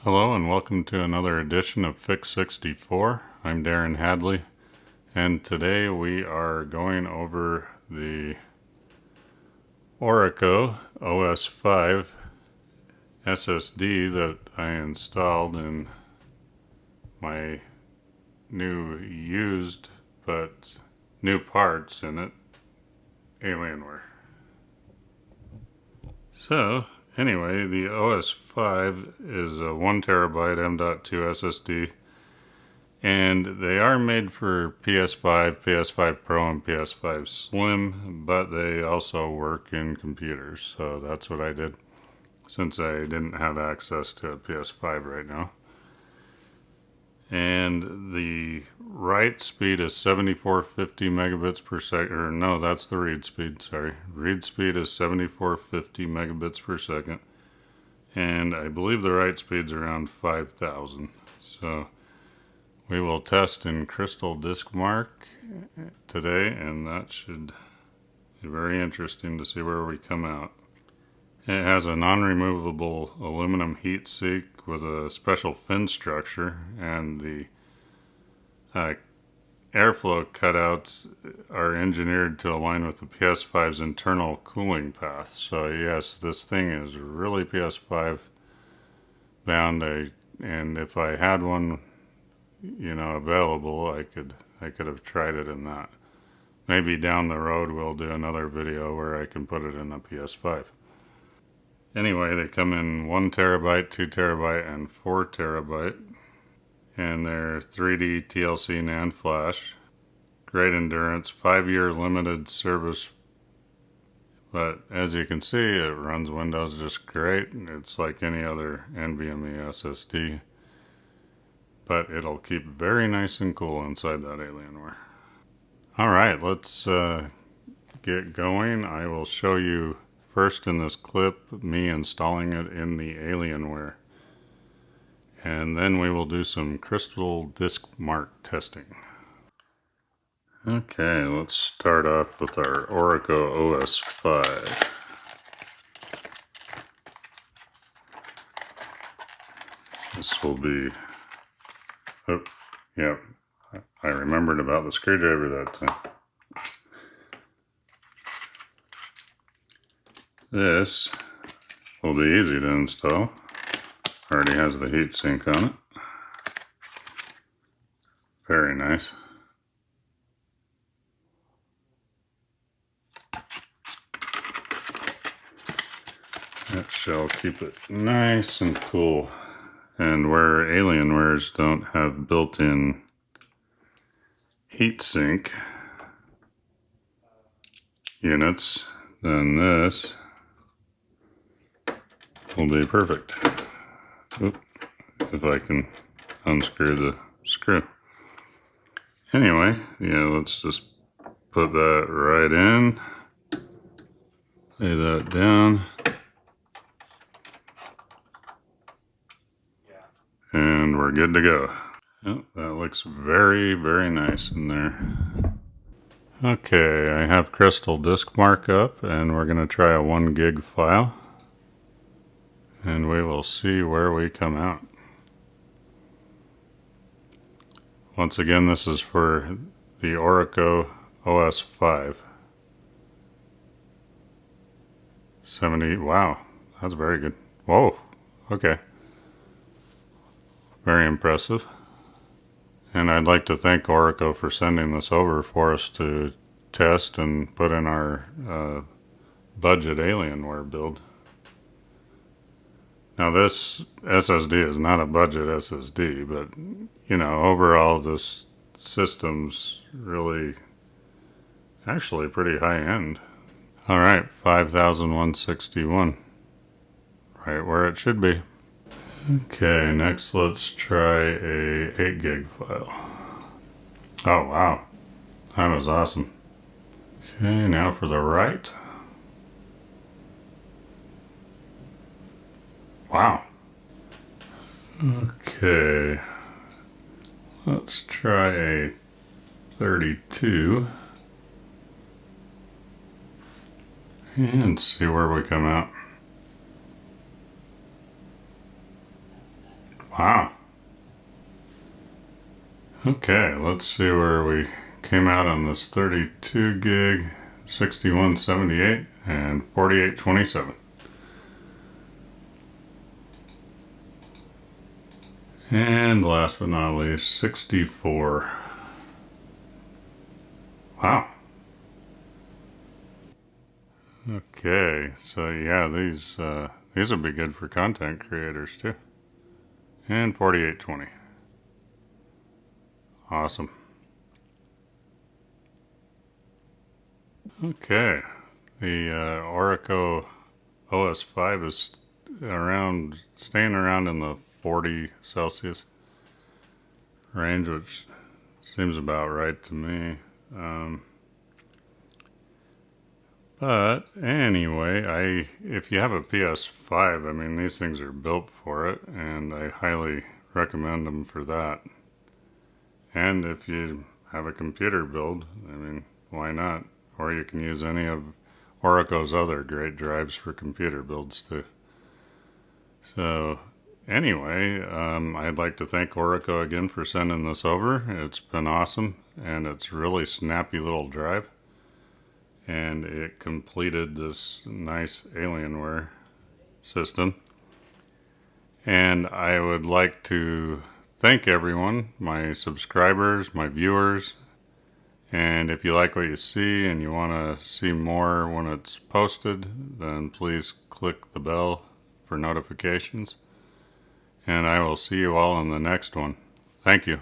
Hello and welcome to another edition of Fix 64. I'm Darren Hadley, and today we are going over the Orico OS5 SSD that I installed in my new parts in it, Alienware. So anyway, the OS5 is a 1TB M.2 SSD, and they are made for PS5, PS5 Pro, and PS5 Slim, but they also work in computers, so that's what I did since I didn't have access to a PS5 right now. And the write speed is 7450 megabits per second, or no, that's the read speed, sorry. Read speed is 7450 megabits per second, and I believe the write speed's around 5000. So we will test in Crystal Disk Mark today, and that should be very interesting to see where we come out. It has a non-removable aluminum heatsink with a special fin structure, and the airflow cutouts are engineered to align with the PS5's internal cooling path. So yes, this thing is really PS5 bound. And if I had one, available, I could have tried it in that. Maybe down the road we'll do another video where I can put it in a PS5. Anyway, they come in 1TB, 2TB, and 4TB, and they're 3D TLC NAND flash. Great endurance, 5-year limited service, but as you can see, it runs Windows just great. It's like any other NVMe SSD, but it'll keep very nice and cool inside that Alienware. Alright, let's get going. I will show you first in this clip me installing it in the Alienware, and then we will do some Crystal Disk Mark testing. Okay, let's start off with our Orico OS5. This will be, oh, yep, I remembered about the screwdriver that time. This will be easy to install. Already has the heatsink on it. Very nice. That shall keep it nice and cool. And where Alienwares don't have built-in heatsink units, then this will be perfect. Oop, if I can unscrew the screw. Anyway, let's just put that right in. Lay that down. And we're good to go. Yep, that looks very, very nice in there. Okay, I have Crystal Disk Mark up, and we're going to try a 1 gig file. And we will see where we come out. Once again, this is for the Orico OS5. 70, wow, that's very good. Whoa, okay. Very impressive. And I'd like to thank Orico for sending this over for us to test and put in our budget Alienware build. Now this SSD is not a budget SSD, but overall this system's really actually pretty high end. Alright, 5161. Right where it should be. Okay, next let's try a 8 gig file. Oh wow, that was awesome. Okay, now for the write. Wow. Okay, let's try a 32 and see where we come out. Wow. Okay, let's see where we came out on this 32 gig, 6178, and 4827. And last but not least, 64. Wow. Okay, so yeah, these will be good for content creators too. And 4820. Awesome. Okay, the Orico OS5 is staying around in the 40 Celsius range, which seems about right to me. But anyway, if you have a PS5, I mean, these things are built for it, and I highly recommend them for that. And if you have a computer build, I mean, why not? Or you can use any of Orico's other great drives for computer builds too. So anyway, I'd like to thank Orico again for sending this over. It's been awesome, and it's really snappy little drive. And it completed this nice Alienware system. And I would like to thank everyone, my subscribers, my viewers, and if you like what you see and you want to see more when it's posted, then please click the bell for notifications. And I will see you all in the next one. Thank you.